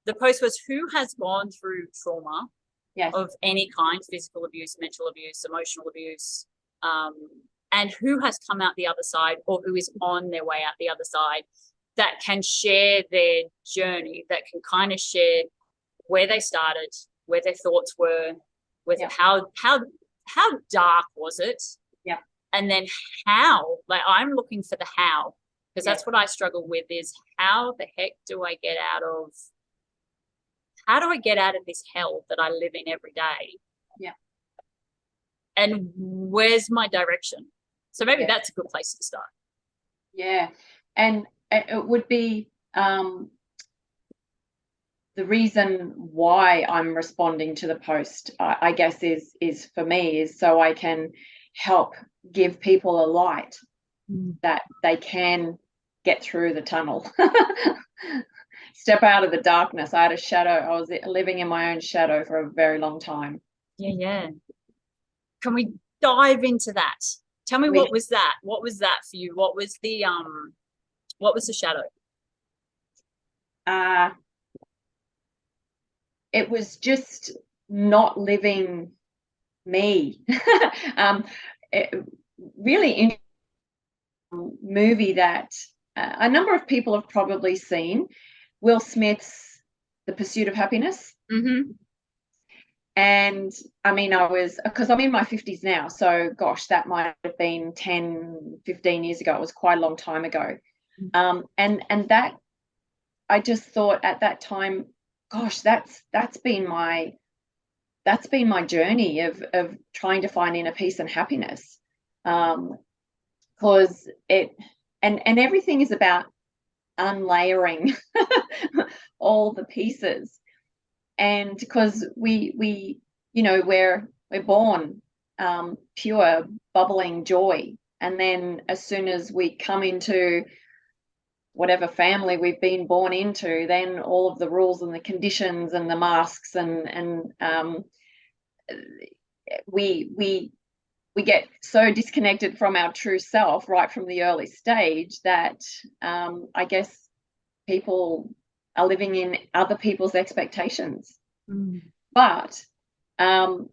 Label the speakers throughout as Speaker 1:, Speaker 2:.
Speaker 1: the post was, who has gone through trauma
Speaker 2: Yes.
Speaker 1: of any kind, physical abuse, mental abuse, emotional abuse, and who has come out the other side, or who is on their way out the other side, that can share their journey, that can kind of share where they started, where their thoughts were, with how dark was it, and then how. Like, I'm looking for the how, because that's what I struggle with, is how the heck do I get out of this hell that I live in every day?
Speaker 2: Yeah.
Speaker 1: And where's my direction? So maybe that's a good place to start.
Speaker 2: Yeah. And it would be the reason why I'm responding to the post, I guess, is for me, is so I can help give people a light that they can get through the tunnel. Step out of the darkness. I had a shadow. I was living in my own shadow for a very long time.
Speaker 1: Yeah. Can we dive into that? Tell me, what was that? What was that for you? What was the shadow?
Speaker 2: It was just not living me. Really interesting movie that a number of people have probably seen, Will Smith's The Pursuit of Happiness.
Speaker 1: Mm-hmm.
Speaker 2: And I mean, because I'm in my 50s now, so gosh, that might have been 10, 15 years ago. It was quite a long time ago. And that, I just thought at that time, gosh, that's been my journey of trying to find inner peace and happiness. Because and everything is about unlayering all the pieces. And because we we're born pure, bubbling joy, and then as soon as we come into whatever family we've been born into, then all of the rules and the conditions and the masks and we get so disconnected from our true self right from the early stage that I guess people are living in other people's expectations. But the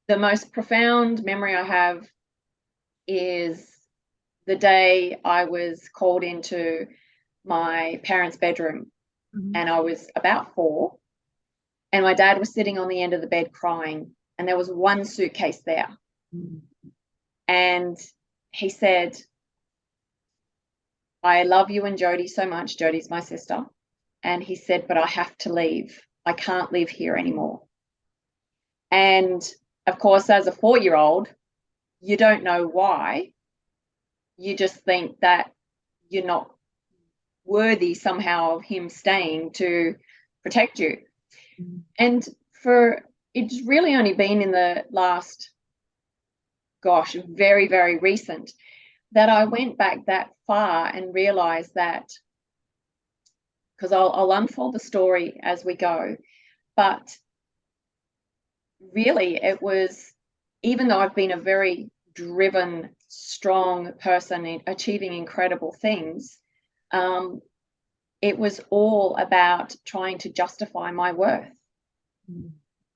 Speaker 2: most profound memory I have is the day I was called into my parents' bedroom, and I was about 4, and my dad was sitting on the end of the bed crying, and there was one suitcase there. And he said, "I love you and Jodie so much." Jodie's my sister. And he said, "But I have to leave. I can't live here anymore." And of course, as a 4-year-old, you don't know why. You just think that you're not worthy somehow of him staying to protect you. And it's really only been in the last, gosh, very, very recent, that I went back that far and realized that, because I'll unfold the story as we go, but really it was, even though I've been a very driven, strong person in achieving incredible things, it was all about trying to justify my worth.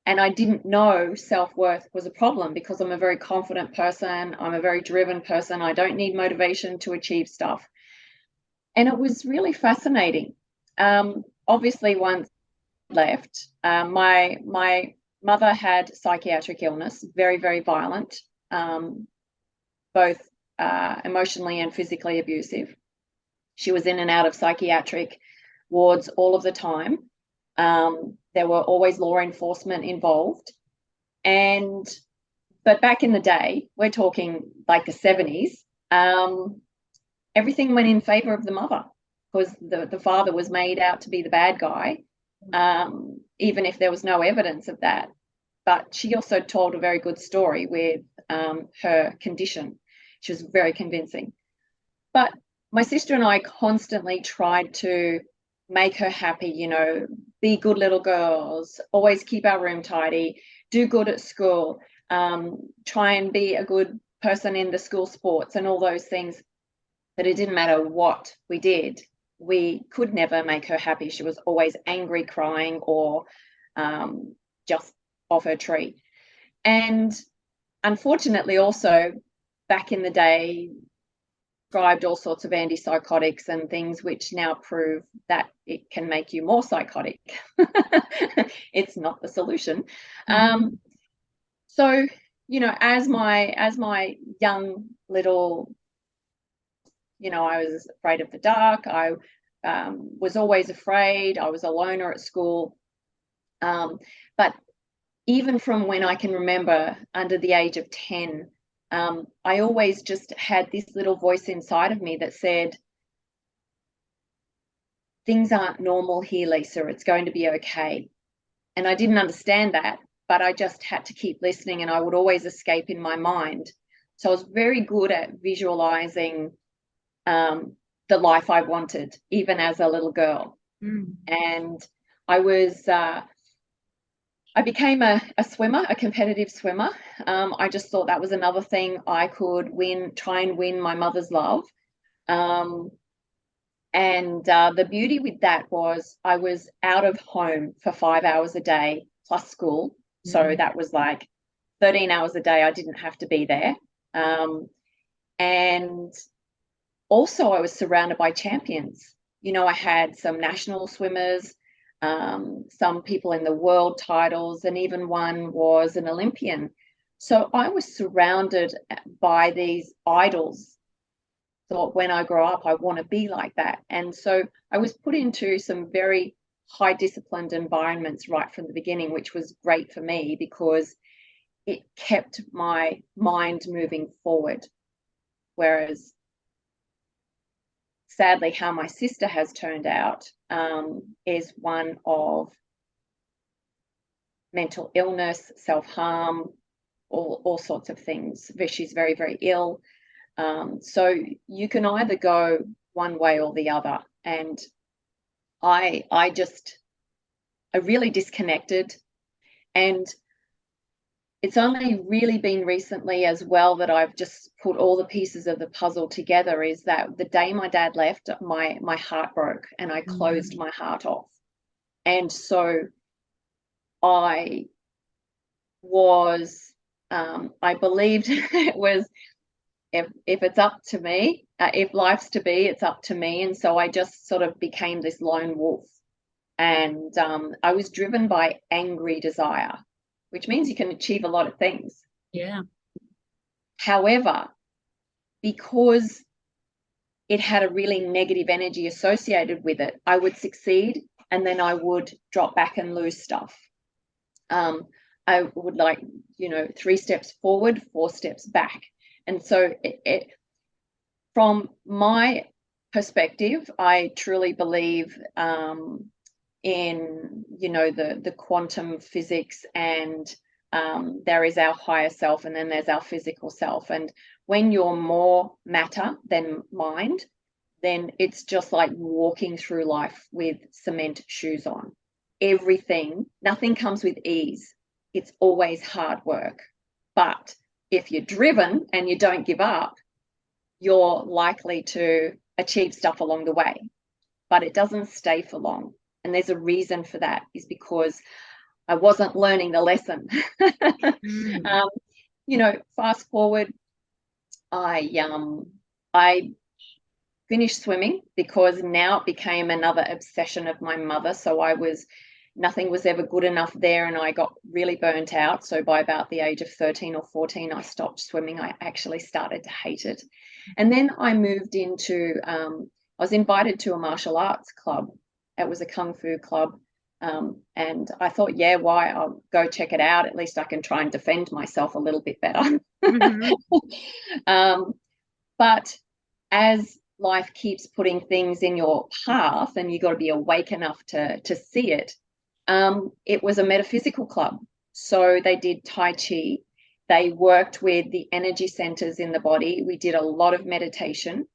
Speaker 2: And I didn't know self-worth was a problem, because I'm a very confident person. I'm a very driven person. I don't need motivation to achieve stuff. And it was really fascinating. Obviously, once I left, my mother had psychiatric illness, very, very violent, both emotionally and physically abusive. She was in and out of psychiatric wards all of the time. There were always law enforcement involved. But back in the day, we're talking like the 70s, everything went in favor of the mother, because the father was made out to be the bad guy, even if there was no evidence of that. But she also told a very good story with her condition. She was very convincing. But my sister and I constantly tried to make her happy, be good little girls, always keep our room tidy, do good at school, try and be a good person in the school sports and all those things. That it didn't matter what we did, we could never make her happy. She was always angry, crying, or just off her tree. And unfortunately, also back in the day, prescribed all sorts of antipsychotics and things which now prove that it can make you more psychotic. It's not the solution. So, you know, as my young little, you know, I was afraid of the dark. I was always afraid. I was a loner at school. But even from when I can remember, under the age of 10, I always just had this little voice inside of me that said, things aren't normal here, Lisa. It's going to be okay. And I didn't understand that, but I just had to keep listening, and I would always escape in my mind. So I was very good at visualizing the life I wanted, even as a little girl. And I became a swimmer, a competitive swimmer. I just thought that was another thing I could try and win my mother's love. And the beauty with that was I was out of home for 5 hours a day plus school. So that was like 13 hours a day. I didn't have to be there. And also I was surrounded by champions. You know, I had some national swimmers, some people in the world titles, and even one was an Olympian. So I was surrounded by these idols. Thought when I grow up, I want to be like that. And so I was put into some very high disciplined environments right from the beginning, which was great for me because it kept my mind moving forward. Whereas sadly, how my sister has turned out is one of mental illness, self-harm, all sorts of things. She's very, very ill. So you can either go one way or the other. And I really disconnected. And it's only really been recently as well that I've just put all the pieces of the puzzle together, is that the day my dad left, my heart broke and I closed my heart off. And so I was, I believed it was, if it's up to me, if life's to be, it's up to me. And so I just sort of became this lone wolf. And I was driven by angry desire, which means you can achieve a lot of things.
Speaker 1: Yeah.
Speaker 2: However, because it had a really negative energy associated with it, I would succeed and then I would drop back and lose stuff. I would, like, 3 steps forward, 4 steps back. And so from my perspective, I truly believe in, the quantum physics, and there is our higher self and then there's our physical self. And when you're more matter than mind, then it's just like walking through life with cement shoes on. Nothing comes with ease. It's always hard work. But if you're driven and you don't give up, you're likely to achieve stuff along the way. But it doesn't stay for long. And there's a reason for that, is because I wasn't learning the lesson. Fast forward, I finished swimming because now it became another obsession of my mother. So nothing was ever good enough there, and I got really burnt out. So by about the age of 13 or 14, I stopped swimming. I actually started to hate it. And then I moved into, I was invited to a martial arts club. It was a Kung Fu club. And I thought, yeah, why? I'll go check it out. At least I can try and defend myself a little bit better. But as life keeps putting things in your path, and you got to be awake enough to see it, it was a metaphysical club. So they did Tai Chi. They worked with the energy centers in the body. We did a lot of meditation.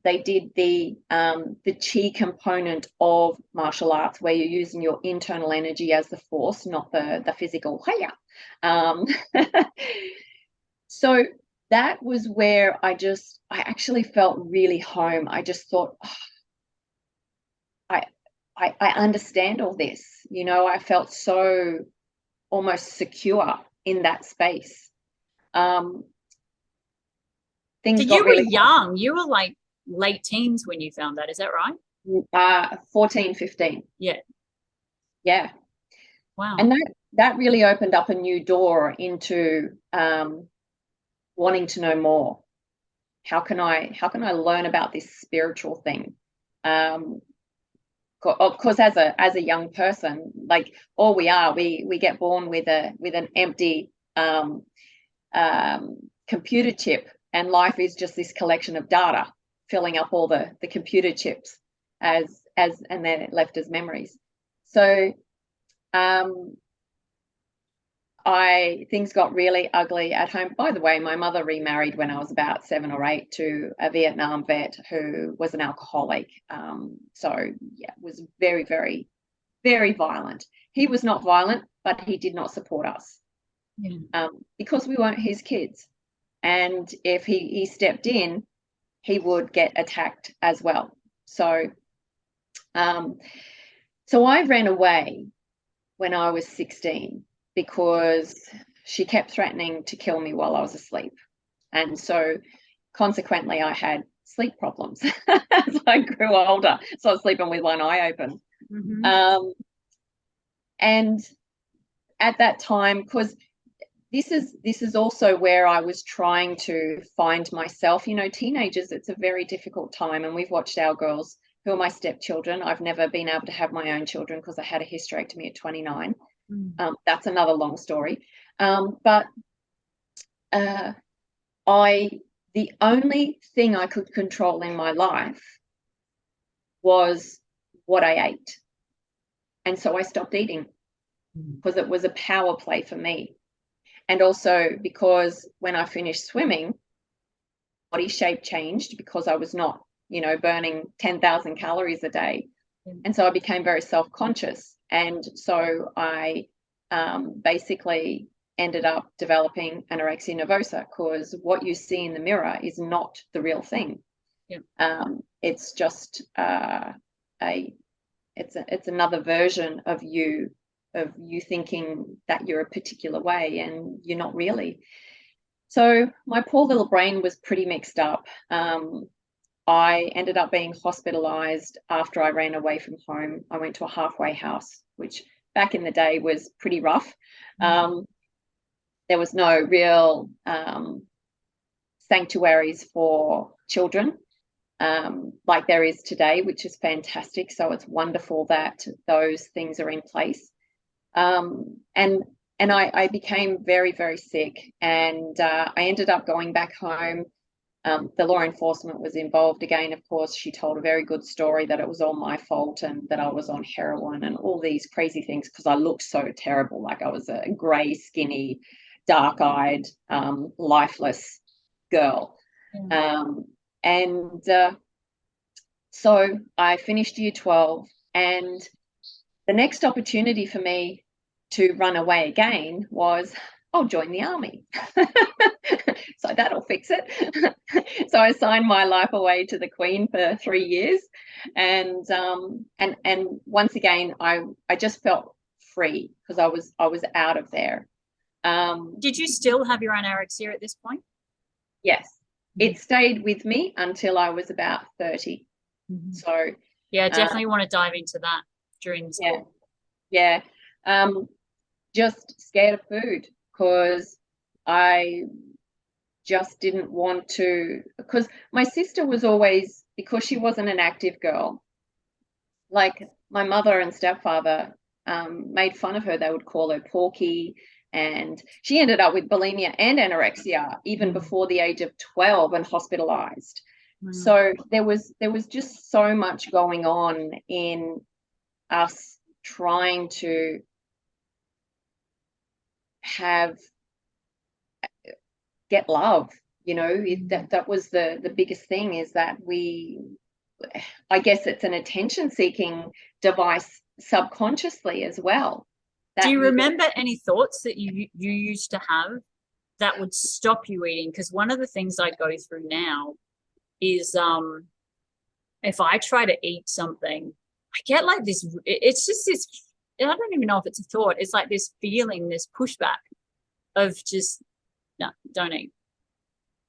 Speaker 2: They did the chi component of martial arts, where you're using your internal energy as the force, not the physical. So that was where I actually felt really home. I just thought, oh, I understand all this. You know, I felt so almost secure in that space. Things
Speaker 1: So
Speaker 2: got
Speaker 1: you were
Speaker 2: really
Speaker 1: young. You were like late teens when you found that. Is that right?
Speaker 2: 14, 15.
Speaker 1: Yeah.
Speaker 2: Yeah.
Speaker 1: Wow.
Speaker 2: And that really opened up a new door into wanting to know more. How can I learn about this spiritual thing? Of course, as a young person, like all we get born with an empty computer chip, and life is just this collection of data filling up all the computer chips as and then it left as memories. So things got really ugly at home. By the way, my mother remarried when I was about 7 or 8 to a Vietnam vet who was an alcoholic. So yeah, was very, very, very violent. He was not violent, but he did not support us because we weren't his kids. And if he stepped in, he would get attacked as well. So I ran away when I was 16 because she kept threatening to kill me while I was asleep. And so consequently, I had sleep problems as I grew older. So I was sleeping with one eye open.
Speaker 1: Mm-hmm.
Speaker 2: And at that time, because this is also where I was trying to find myself. You know, teenagers, it's a very difficult time. And we've watched our girls, who are my stepchildren. I've never been able to have my own children because I had a hysterectomy at 29. That's another long story. But the only thing I could control in my life was what I ate. And so I stopped eating because it was a power play for me. And also because when I finished swimming, body shape changed because I was not, you know, burning 10,000 calories a day. And so I became very self-conscious. And so I basically ended up developing anorexia nervosa because what you see in the mirror is not the real thing. It's just it's another version of you thinking that you're a particular way and you're not really. So my poor little brain was pretty mixed up. I ended up being hospitalized after I ran away from home. I went to a halfway house, which back in the day was pretty rough. There was no real sanctuaries for children like there is today, which is fantastic. So it's wonderful that those things are in place. And I became very, very sick, and I ended up going back home. The law enforcement was involved again. Of course, she told a very good story that it was all my fault and that I was on heroin and all these crazy things because I looked so terrible. Like I was a grey, skinny, dark-eyed, lifeless girl. So I finished year 12, and the next opportunity for me to run away again was, I'll join the army. So that'll fix it. So I signed my life away to the Queen for 3 years. And once again, I just felt free because I was out of there.
Speaker 1: Did you still have your anorexia at this point?
Speaker 2: Yes. It stayed with me until I was about 30. So
Speaker 1: yeah, definitely want to dive into that during this call.
Speaker 2: Yeah. Just scared of food because I just didn't want to, because my sister was always, because she wasn't an active girl, like my mother and stepfather made fun of her. They would call her Porky, and she ended up with bulimia and anorexia even before the age of 12 and hospitalized. So there was just so much going on in us trying to get love, you know. That was the biggest thing, is that I guess it's an attention seeking device subconsciously as well.
Speaker 1: Do you remember any thoughts that you used to have that would stop you eating. Because one of the things I go through now is if I try to eat something, I get like this, it's just this, I don't even know if it's a thought, it's like this feeling, this pushback of just, no, don't eat.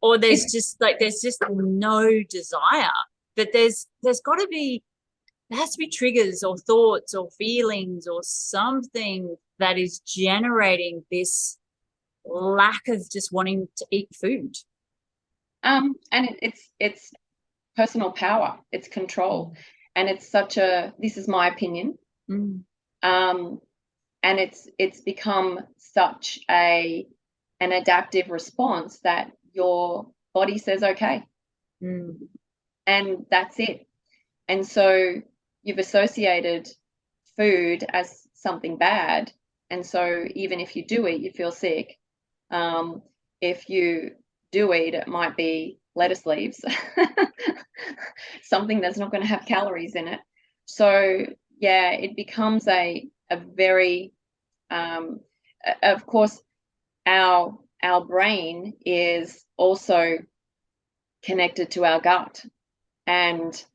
Speaker 1: Or there's just no desire. But there's got to be, there has to be triggers or thoughts or feelings or something that is generating this lack of just wanting to eat food.
Speaker 2: And it's personal power, it's control, and it's such a, this is my opinion, and it's become such an adaptive response that your body says okay, and that's it. And so you've associated food as something bad, and so even if you do eat, you feel sick. If you do eat, it might be lettuce leaves, something that's not going to have calories in it. So yeah, it becomes a very of course our brain is also connected to our gut, and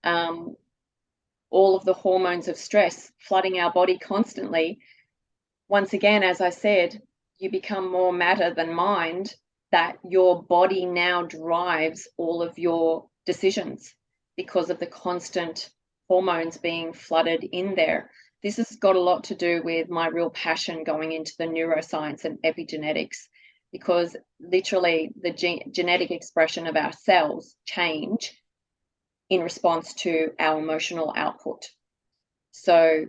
Speaker 2: all of the hormones of stress flooding our body constantly. Once again, as I said, you become more matter than mind, that your body now drives all of your decisions because of the constant hormones being flooded in there. This has got a lot to do with my real passion going into the neuroscience and epigenetics, because literally the genetic expression of our cells change in response to our emotional output. So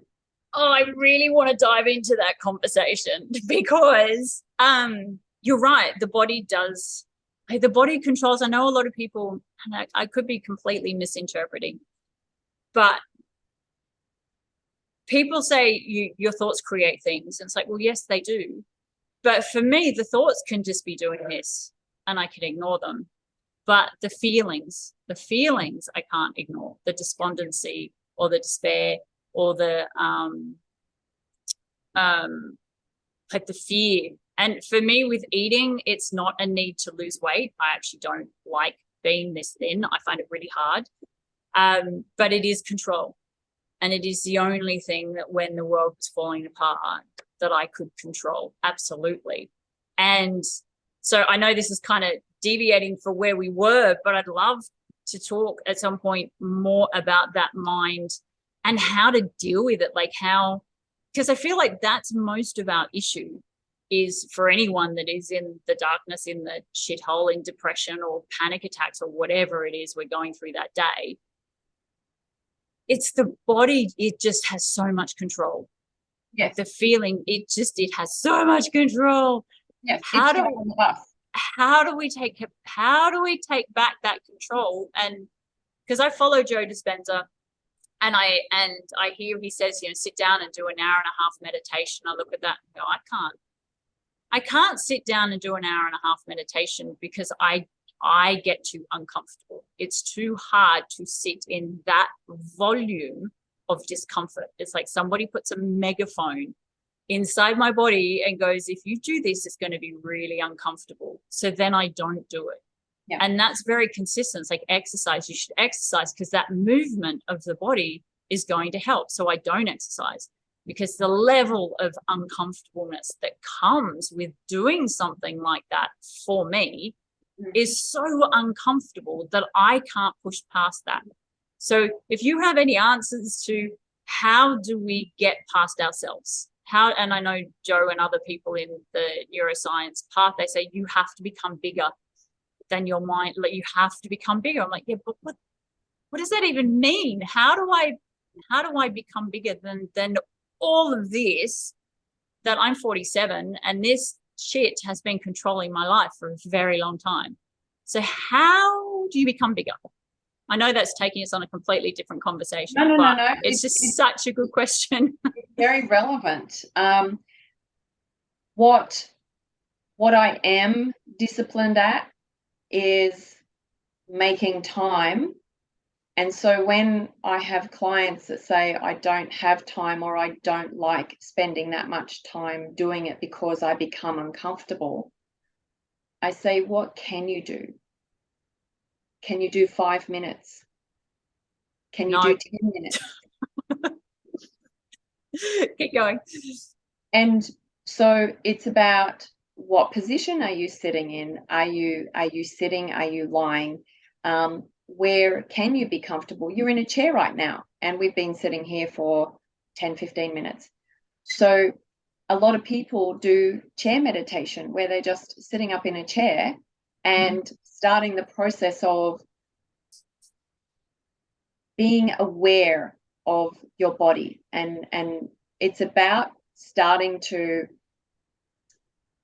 Speaker 1: I really want to dive into that conversation, because you're right, the body does, the body controls. I know a lot of people, and I could be completely misinterpreting, but people say your thoughts create things, and it's like, well, yes, they do. But for me, the thoughts can just be doing this and I can ignore them. But the feelings I can't ignore. The despondency or the despair or the like the fear. And for me with eating, it's not a need to lose weight. I actually don't like being this thin. I find it really hard. But it is control. And it is the only thing that when the world was falling apart that I could control. Absolutely. And so I know this is kind of deviating from where we were, but I'd love to talk at some point more about that mind and how to deal with it. Like how, because I feel like that's most of our issue, is for anyone that is in the darkness, in the shithole, in depression or panic attacks or whatever it is we're going through that day. It's the body, it just has so much control.
Speaker 2: yes,
Speaker 1: The feeling, it has so much control.
Speaker 2: yes.
Speaker 1: How do we take back that control? And because I follow Joe Dispenza, and I hear he says, sit down and do an hour and a half meditation. I look at that and go, I can't sit down and do an hour and a half meditation because I get too uncomfortable. It's too hard to sit in that volume of discomfort. It's like somebody puts a megaphone inside my body and goes, if you do this, it's going to be really uncomfortable. So then I don't do it. Yeah. And that's very consistent. It's like exercise. You should exercise because that movement of the body is going to help. So I don't exercise because the level of uncomfortableness that comes with doing something like that for me is so uncomfortable that I can't push past that. So if you have any answers to how do we get past ourselves, and I know Joe and other people in the neuroscience path, they say you have to become bigger than your mind. Like you have to become bigger. I'm like, yeah, but what does that even mean? How do I become bigger than all of this, that I'm 47 and this shit has been controlling my life for a very long time. So how do you become bigger? I know that's taking us on a completely different conversation. No. It's such a good question.
Speaker 2: It's very relevant. What I am disciplined at is making time. And so when I have clients that say I don't have time or I don't like spending that much time doing it because I become uncomfortable, I say, what can you do? Can you do 5 minutes? Can you
Speaker 1: No.
Speaker 2: do 10 minutes?
Speaker 1: Keep going.
Speaker 2: And so it's about, what position are you sitting in? Are you sitting? Are you lying? Where can you be comfortable? You're in a chair right now, and we've been sitting here for 10, 15 minutes. So a lot of people do chair meditation, where they're just sitting up in a chair and starting the process of being aware of your body. And it's about starting to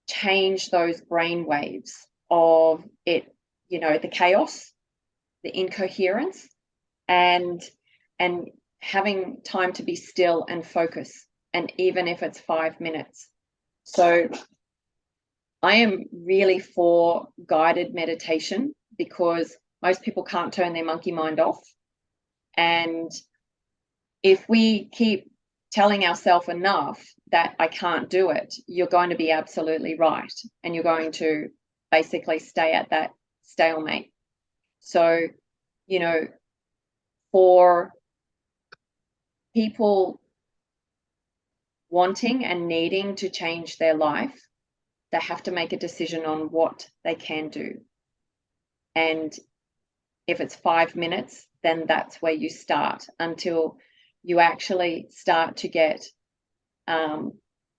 Speaker 2: change those brain waves of it, the chaos, the incoherence, and having time to be still and focus, and even if it's 5 minutes. So I am really for guided meditation, because most people can't turn their monkey mind off. And if we keep telling ourselves enough that I can't do it, you're going to be absolutely right, and you're going to basically stay at that stalemate. So, for people wanting and needing to change their life, they have to make a decision on what they can do. And if it's 5 minutes, then that's where you start, until you actually start to get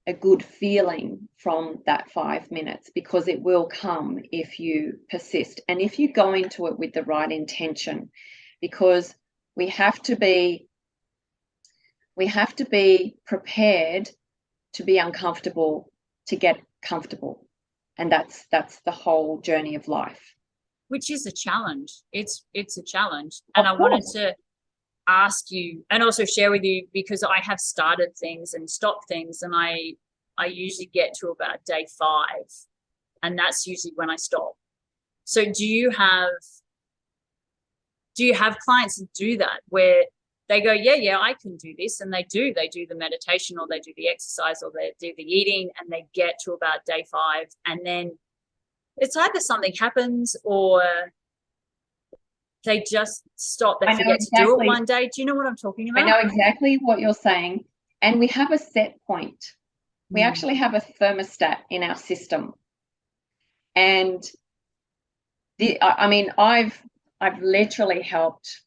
Speaker 2: a good feeling from that 5 minutes, because it will come if you persist and if you go into it with the right intention. Because we have to be prepared to be uncomfortable to get comfortable, and that's the whole journey of life,
Speaker 1: which is a challenge. It's a challenge. And I wanted to ask you and also share with you, because I have started things and stopped things, and I usually get to about day 5, and that's usually when I stop. So do you have clients that do that, where they go, yeah, I can do this, and they do the meditation, or they do the exercise, or they do the eating, and they get to about day 5, and then it's either something happens or they just stop. They forget to do it one day. Do you know what I'm talking about?
Speaker 2: I know exactly what you're saying. And we have a set point. We actually have a thermostat in our system. And I've literally helped.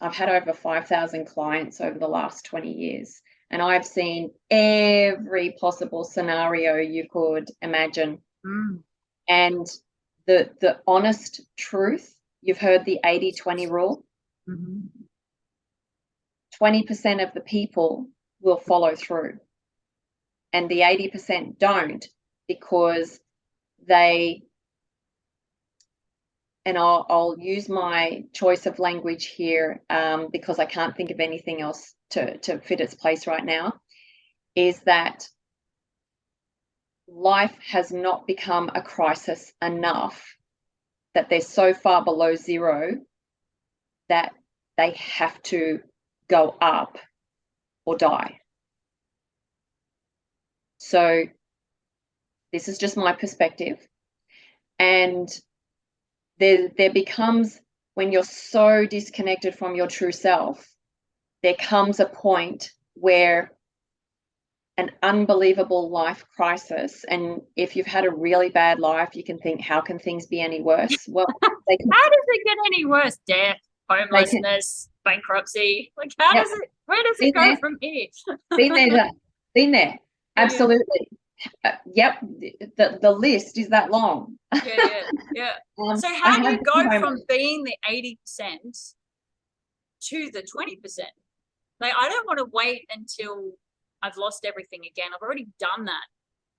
Speaker 2: I've had over 5,000 clients over the last 20 years. And I've seen every possible scenario you could imagine. And the honest truth, you've heard the 80-20 rule. 20% of the people will follow through, and the 80% don't, because they, and I'll use my choice of language here, because I can't think of anything else to fit its place right now, is that life has not become a crisis enough, that they're so far below zero that they have to go up or die. So this is just my perspective. And there becomes, when you're so disconnected from your true self, there comes a point where an unbelievable life crisis, and if you've had a really bad life, you can think, how can things be any worse? Well,
Speaker 1: how does it get any worse? Death, homelessness, bankruptcy. Like, how does it, where does it go from here?
Speaker 2: Been there. Absolutely. Yep. The list is that long.
Speaker 1: Yeah. So how do you go from being the 80% to the 20%? Like, I don't want to wait until I've lost everything again. I've already done that.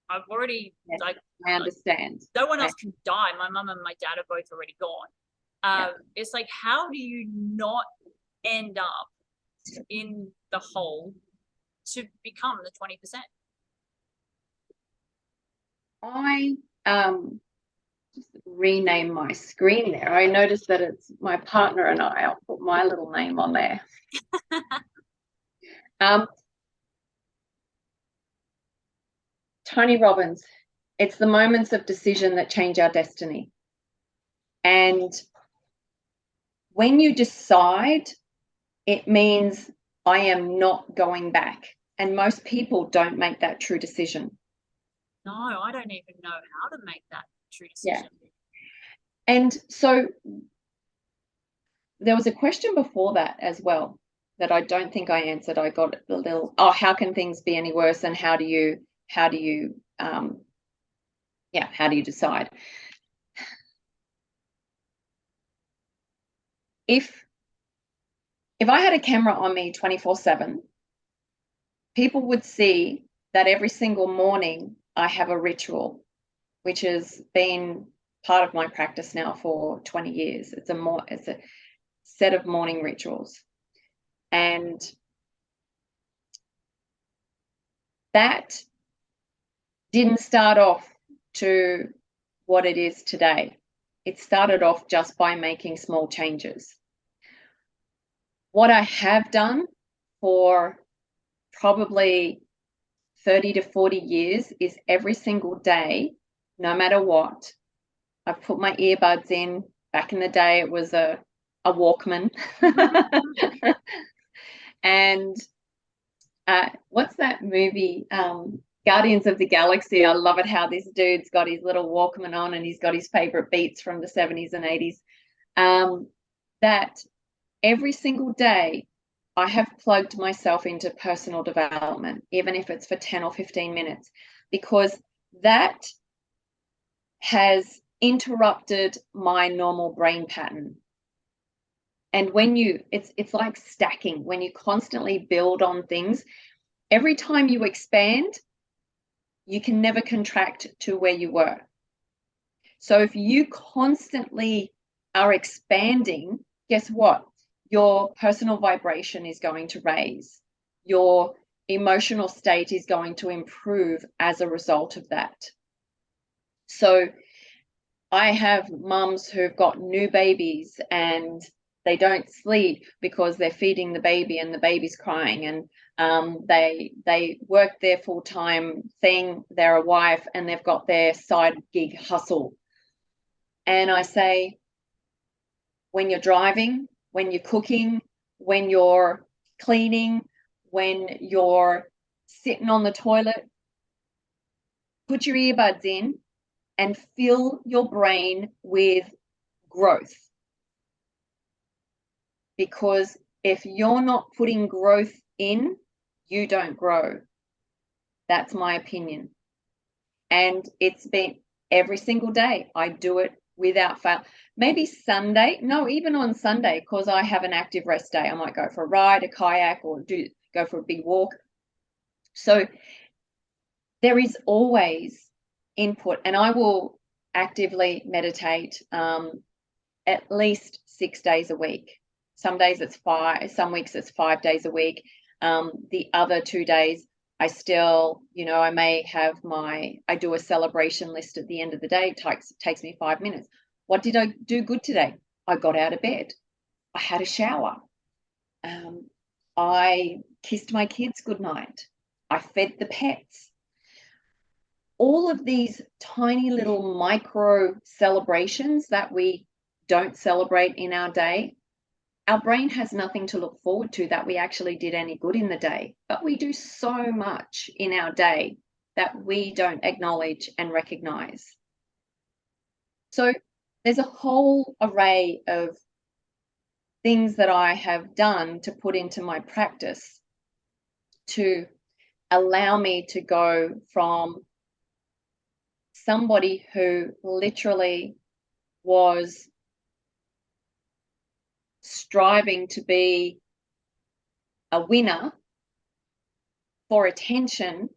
Speaker 1: I've already,
Speaker 2: I understand.
Speaker 1: No one else can die. My mum and my dad are both already gone. It's like, how do you not end up in the hole to become the 20%?
Speaker 2: I just rename my screen there. I noticed that it's my partner and I'll put my little name on there. Tony Robbins, It's the moments of decision that change our destiny. And when you decide, it means I am not going back. And most people don't make that true decision.
Speaker 1: No, I don't even know how to make that true
Speaker 2: Yeah.
Speaker 1: decision.
Speaker 2: And so there was a question before that as well that I don't think I answered. I got a little, how can things be any worse, and how do you decide? If I had a camera on me 24/7, people would see that every single morning I have a ritual, which has been part of my practice now for 20 years. It's a set of morning rituals. And that didn't start off to what it is today. It started off just by making small changes. What I have done for probably 30 to 40 years is every single day, no matter what, I've put my earbuds in. Back in the day, it was a Walkman. And what's that movie? Guardians of the Galaxy. I love it how this dude's got his little Walkman on and he's got his favorite beats from the 70s and 80s. That every single day I have plugged myself into personal development, even if it's for 10 or 15 minutes, because that has interrupted my normal brain pattern. And when it's like stacking. When you constantly build on things, every time you expand, you can never contract to where you were. So if you constantly are expanding, guess what? Your personal vibration is going to raise. Your emotional state is going to improve as a result of that. So I have mums who've got new babies and they don't sleep because they're feeding the baby and the baby's crying, and they work their full-time thing, they're a wife, and they've got their side gig hustle. And I say, when you're driving, when you're cooking, when you're cleaning, when you're sitting on the toilet, put your earbuds in and fill your brain with growth. Because if you're not putting growth in, you don't grow. That's my opinion. And it's been every single day. I do it without fail. Maybe Sunday, no, even on Sunday, because I have an active rest day, I might go for a ride, a kayak, or go for a big walk. So there is always input, and I will actively meditate at least 6 days a week. Some days it's 5, some weeks it's 5 days a week. The other 2 days, I still, I may have I do a celebration list at the end of the day. It takes me 5 minutes. What did I do good today? I got out of bed. I had a shower. I kissed my kids goodnight. I fed the pets. All of these tiny little micro celebrations that we don't celebrate in our day, our brain has nothing to look forward to that we actually did any good in the day. But we do so much in our day that we don't acknowledge and recognize. So there's a whole array of things that I have done to put into my practice to allow me to go from somebody who literally was striving to be a winner for attention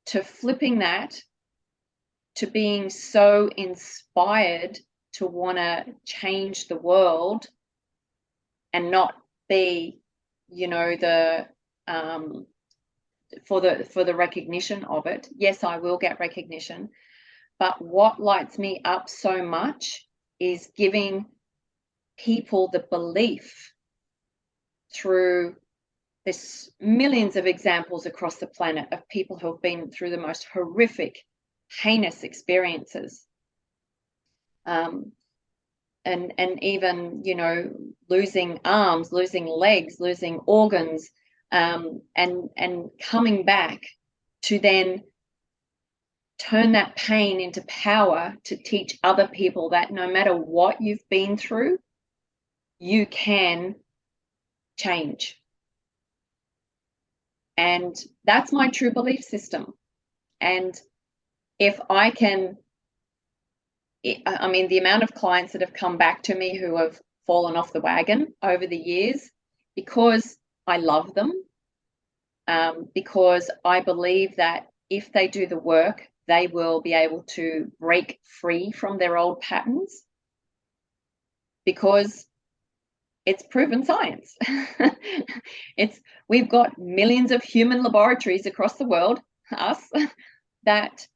Speaker 2: to flipping that to being so inspired to want to change the world and not be, for the recognition of it. Yes, I will get recognition, but what lights me up so much is giving people the belief through this millions of examples across the planet of people who have been through the most horrific heinous experiences. And even, you know, losing arms, losing legs, losing organs, and coming back to then turn that pain into power to teach other people that no matter what you've been through, you can change. And that's my true belief system. And if I can, I mean, the amount of clients that have come back to me who have fallen off the wagon over the years, because I love them, because I believe that if they do the work, they will be able to break free from their old patterns, because it's proven science. We've got millions of human laboratories across the world, us, that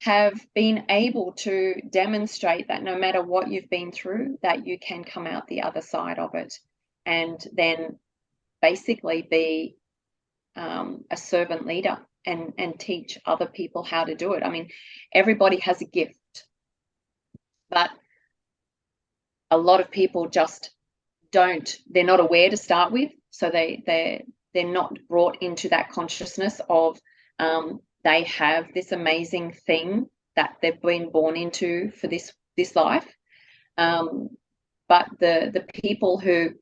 Speaker 2: have been able to demonstrate that no matter what you've been through, that you can come out the other side of it and then basically be a servant leader and teach other people how to do it. I mean, everybody has a gift, but a lot of people just they're not aware to start with, so they're not brought into that consciousness of they have this amazing thing that they've been born into for this life. But the people who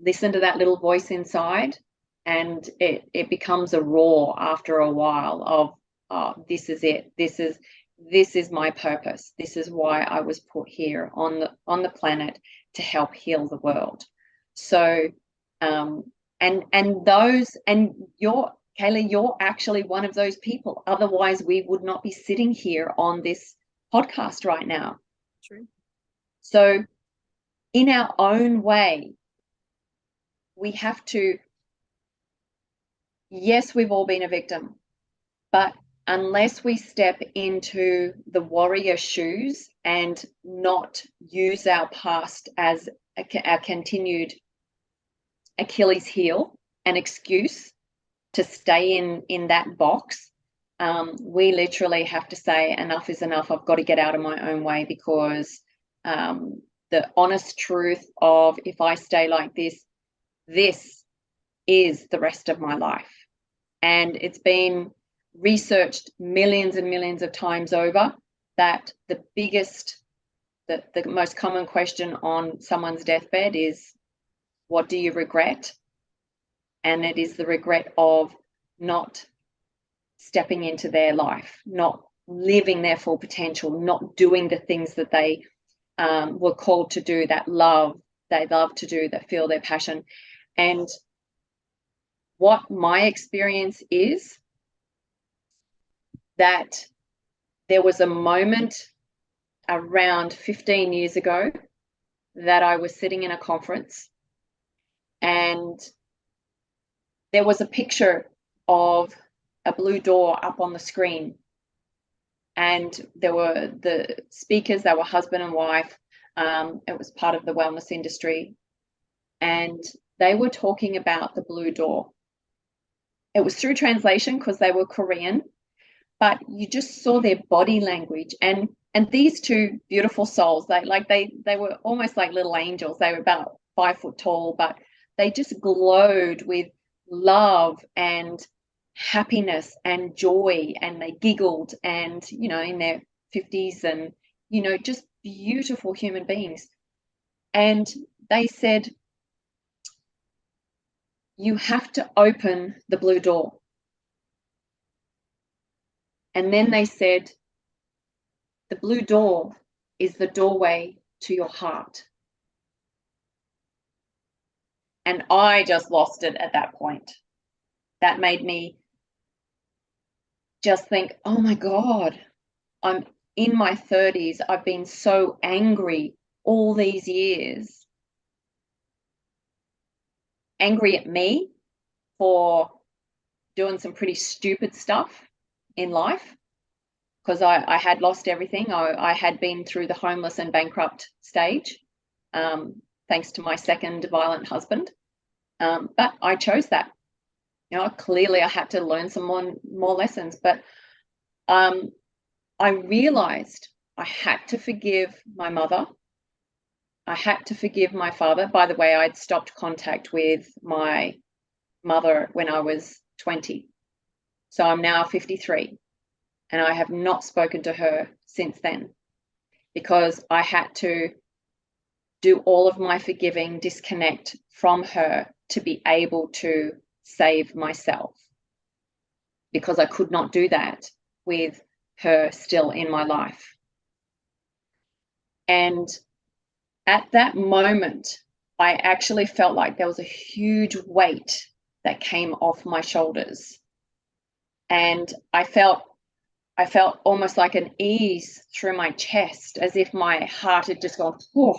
Speaker 2: listen to that little voice inside, and it becomes a roar after a while of, oh, this is it, this is my purpose, this is why I was put here on the planet to help heal the world. So Kayla, you're actually one of those people. Otherwise, we would not be sitting here on this podcast right now.
Speaker 1: True.
Speaker 2: So in our own way, we have to, yes, we've all been a victim, but unless we step into the warrior shoes and not use our past as our continued Achilles heel, an excuse to stay in that box, we literally have to say enough is enough. I've got to get out of my own way, because the honest truth of, if I stay like this is the rest of my life. And it's been researched millions and millions of times over that the most common question on someone's deathbed is, what do you regret? And it is the regret of not stepping into their life, not living their full potential, not doing the things that they were called to do, they love to do, that feel their passion. And what my experience is, that there was a moment around 15 years ago that I was sitting in a conference, and there was a picture of a blue door up on the screen, and there were the speakers, they were husband and wife. It was part of the wellness industry, and they were talking about the blue door. It was through translation because they were Korean, but you just saw their body language. And these two beautiful souls, they were almost like little angels. They were about 5 foot tall, but they just glowed with love and happiness and joy, and they giggled, and, you know, in their 50s, and, you know, just beautiful human beings. And they said, you have to open the blue door. And then they said, the blue door is the doorway to your heart. And I just lost it at that point. That made me just think, oh my God, I'm in my 30s. I've been so angry all these years. Angry at me for doing some pretty stupid stuff in life, because I had lost everything. I had been through the homeless and bankrupt stage, thanks to my second violent husband. But I chose that. You know, clearly I had to learn some more lessons. But I realized I had to forgive my mother. I had to forgive my father. By the way, I'd stopped contact with my mother when I was 20. So I'm now 53, and I have not spoken to her since then, because I had to do all of my forgiving, disconnect from her to be able to save myself, because I could not do that with her still in my life. And at that moment, I actually felt like there was a huge weight that came off my shoulders. And I felt almost like an ease through my chest, as if my heart had just gone, whoa.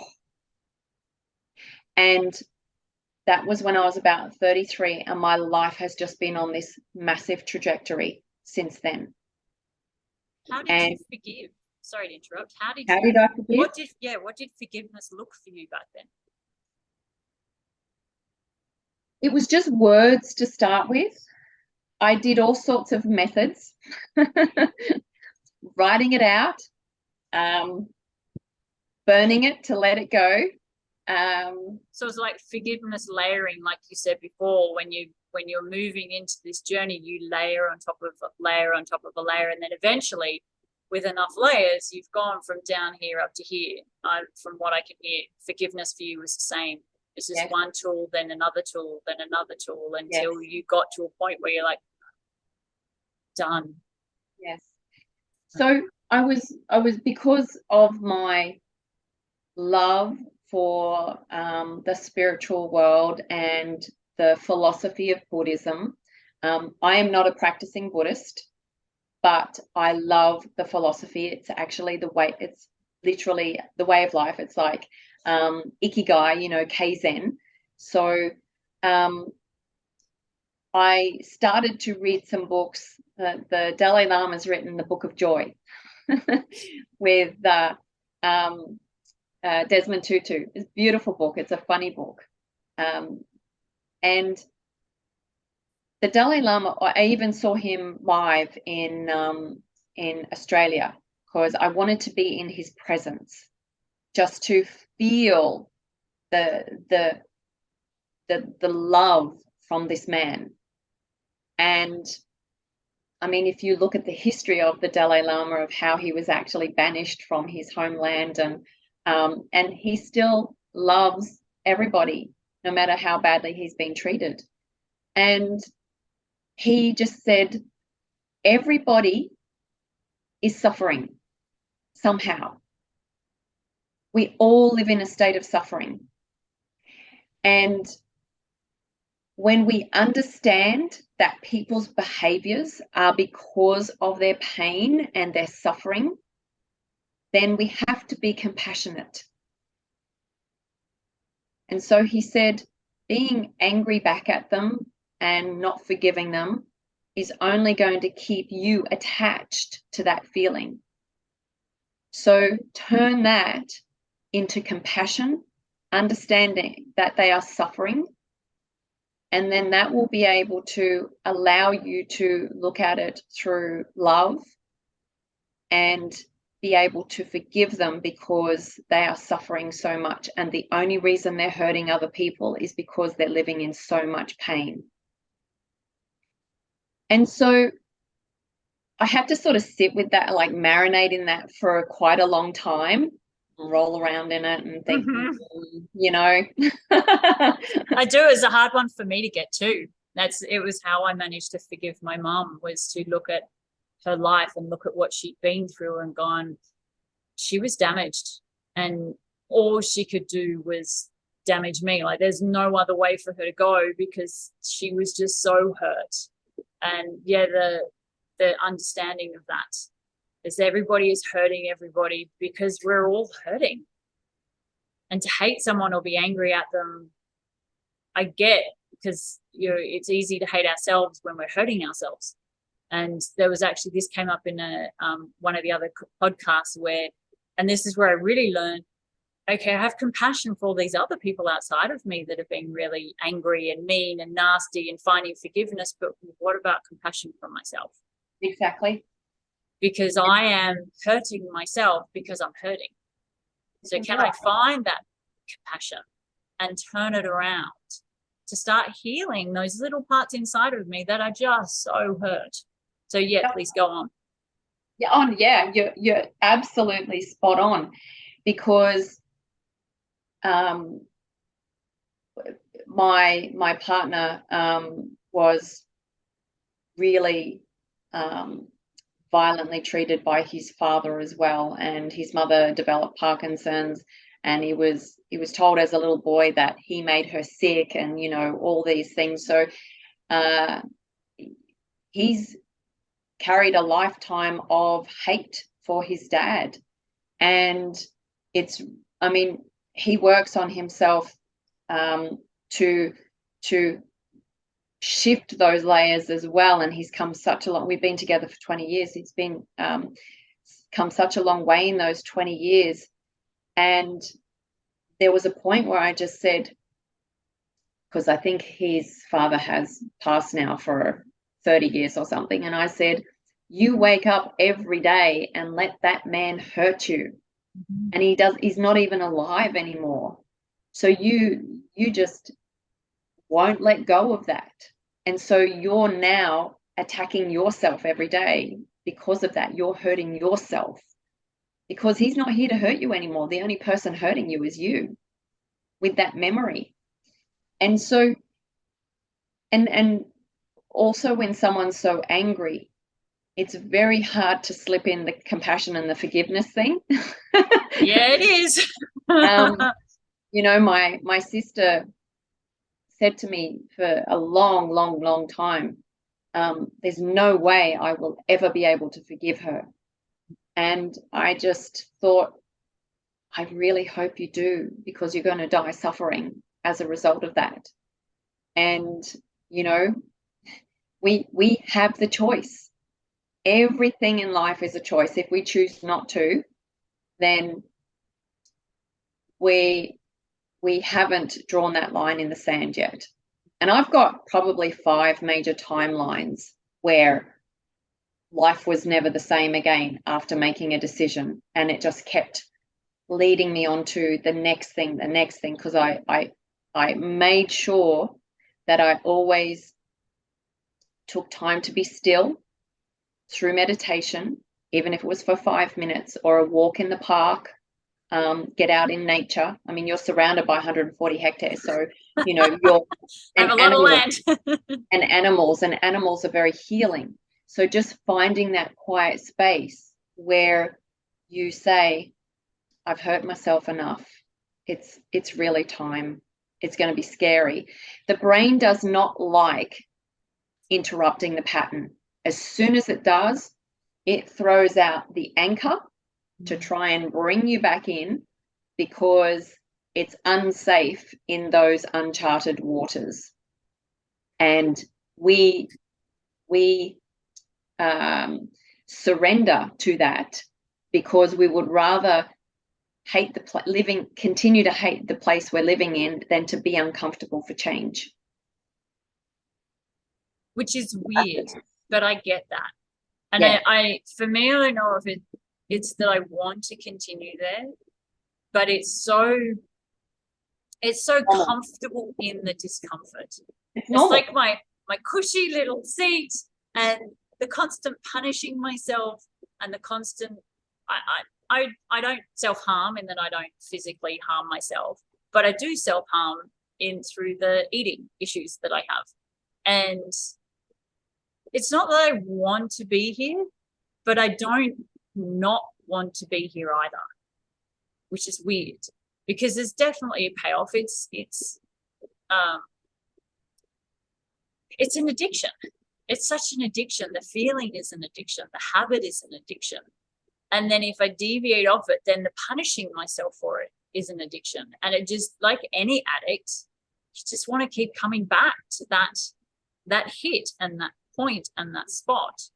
Speaker 2: And that was when I was about 33, and my life has just been on this massive trajectory since then.
Speaker 1: How did you forgive? Sorry to interrupt. How did
Speaker 2: I forgive?
Speaker 1: What did forgiveness look for you back then?
Speaker 2: It was just words to start with. I did all sorts of methods, writing it out, burning it to let it go.
Speaker 1: So it's like forgiveness layering, like you said before, when you're moving into this journey, you layer on top of a layer on top of a layer, and then eventually, with enough layers, you've gone from down here up to here. From what I can hear, forgiveness for you was the same. It's just
Speaker 2: Yes.
Speaker 1: one tool, then another tool, then another tool, until
Speaker 2: Yes.
Speaker 1: you got to a point where you're like, done.
Speaker 2: Yes. So I was because of my love for the spiritual world and the philosophy of Buddhism. I am not a practicing Buddhist, but I love the philosophy. It's actually it's literally the way of life. It's like ikigai, Kaizen. So I started to read some books. The Dalai Lama's written the Book of Joy with Desmond Tutu. It's a beautiful book. It's a funny book. And the Dalai Lama, I even saw him live in Australia, because I wanted to be in his presence, just to feel the love from this man. And I mean, if you look at the history of the Dalai Lama, of how he was actually banished from his homeland, and he still loves everybody, no matter how badly he's been treated. And he just said, everybody is suffering somehow. We all live in a state of suffering. And when we understand that people's behaviors are because of their pain and their suffering, then we have to be compassionate. And so he said, being angry back at them and not forgiving them is only going to keep you attached to that feeling. So turn that into compassion, understanding that they are suffering, and then that will be able to allow you to look at it through love and be able to forgive them, because they are suffering so much. And the only reason they're hurting other people is because they're living in so much pain. And so I had to sort of sit with that, like marinate in that for quite a long time, roll around in it and think,
Speaker 1: I do. It's a hard one for me to get to. It was how I managed to forgive my mum, was to look at her life and look at what she'd been through and gone, she was damaged, and all she could do was damage me. Like, there's no other way for her to go, because she was just so hurt. And yeah, the understanding of that is everybody is hurting everybody, because we're all hurting. And to hate someone or be angry at them, I get, because it's easy to hate ourselves when we're hurting ourselves. And there was actually, this came up in one of the other podcasts and this is where I really learned, okay, I have compassion for all these other people outside of me that have been really angry and mean and nasty and finding forgiveness, but what about compassion for myself?
Speaker 2: Exactly.
Speaker 1: because I am hurting myself because I'm hurting. So can I find that compassion and turn it around to start healing those little parts inside of me that are just so hurt? So yeah, please go on.
Speaker 2: Yeah, you're absolutely spot on, because my partner was really violently treated by his father as well, and his mother developed Parkinson's, and he was told as a little boy that he made her sick, and all these things. So he's carried a lifetime of hate for his dad, and he works on himself to shift those layers as well, and he's come such a long, we've been together for 20 years, he's been come such a long way in those 20 years. And there was a point where I just said, because I think his father has passed now for 30 years or something, and I said, you wake up every day and let that man hurt you, and he's not even alive anymore, so you just won't let go of that. And so you're now attacking yourself every day because of that. You're hurting yourself, because he's not here to hurt you anymore. The only person hurting you is you with that memory. And so, and also when someone's so angry, it's very hard to slip in the compassion and the forgiveness thing.
Speaker 1: Yeah, it is.
Speaker 2: My sister said to me for a long time, there's no way I will ever be able to forgive her. And I just thought, I really hope you do, because you're going to die suffering as a result of that. And we have the choice. Everything in life is a choice. If we choose not to, then we haven't drawn that line in the sand yet. And I've got probably 5 major timelines where life was never the same again after making a decision, and it just kept leading me on to the next thing, because I made sure that I always took time to be still through meditation, even if it was for 5 minutes, or a walk in the park, get out in nature. I mean, you're surrounded by 140 hectares, so you're
Speaker 1: have a lot of land.
Speaker 2: and animals are very healing. So just finding that quiet space where you say, I've hurt myself enough. It's really time. It's going to be scary. The brain does not like interrupting the pattern. As soon as it does, it throws out the anchor to try and bring you back in, because it's unsafe in those uncharted waters. And we surrender to that, because we would rather hate continue to hate the place we're living in than to be uncomfortable for change.
Speaker 1: Which is weird, but I get that. And
Speaker 2: yeah.
Speaker 1: For me, I don't know if it's that I want to continue there, but it's so comfortable in the discomfort. It's like my cushy little seat, and the constant punishing myself, and the constant I don't self-harm in that I don't physically harm myself, but I do self-harm through the eating issues that I have. And it's not that I want to be here, but I don't not want to be here either, which is weird, because there's definitely a payoff. It's an addiction. It's such an addiction. The feeling is an addiction. The habit is an addiction. And then if I deviate off it, then the punishing myself for it is an addiction. And it just, like any addict, you just want to keep coming back to that hit and that point and that spot.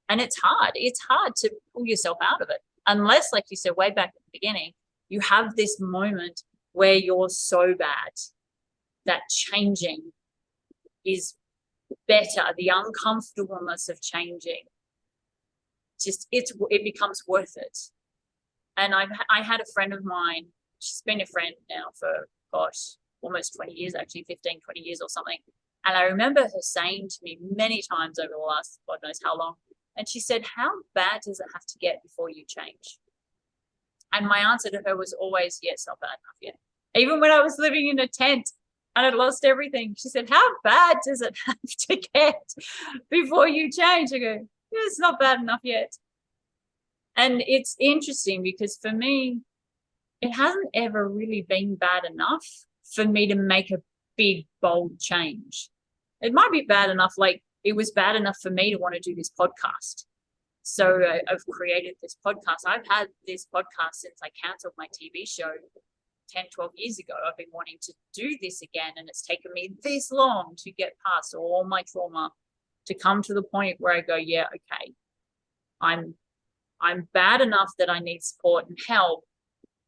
Speaker 1: And it's hard. It's hard to pull yourself out of it, unless, like you said way back at the beginning, you have this moment where you're so bad that changing is better. The uncomfortableness of changing it becomes worth it. And I had a friend of mine, she's been a friend now for, gosh, almost 20 years, actually 15, 20 years or something. And I remember her saying to me many times over the last, God knows how long, and she said, how bad does it have to get before you change? And my answer to her was always, yeah, it's not bad enough yet. Even when I was living in a tent and I'd lost everything, she said, how bad does it have to get before you change? I go, yeah, it's not bad enough yet. And it's interesting because for me, it hasn't ever really been bad enough for me to make a big, bold change. It might be bad enough, like it was bad enough for me to want to do this podcast. So I've created this podcast. I've had this podcast since I canceled my TV show 10, 12 years ago. I've been wanting to do this again, and it's taken me this long to get past all my trauma to come to the point where I go, yeah, okay, I'm bad enough that I need support and help,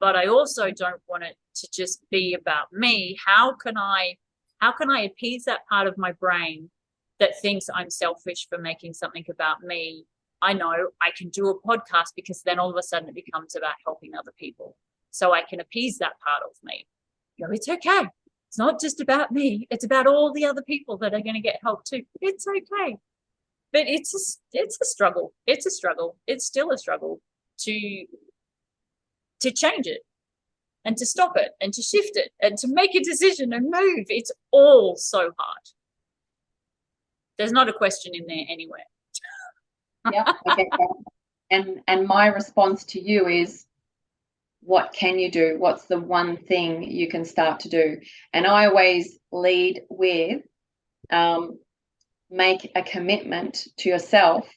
Speaker 1: but I also don't want it to just be about me. How can I appease that part of my brain that thinks I'm selfish for making something about me? I know I can do a podcast because then all of a sudden it becomes about helping other people. So I can appease that part of me. You know, it's okay. It's not just about me. It's about all the other people that are going to get help too. It's okay. But it's a struggle. It's a struggle. It's still a struggle to change it and to stop it and to shift it and to make a decision and move. It's all so hard. There's not a question in there anywhere.
Speaker 2: Yeah, I get that. And my response to you is, what can you do? What's the one thing you can start to do? And I always lead with make a commitment to yourself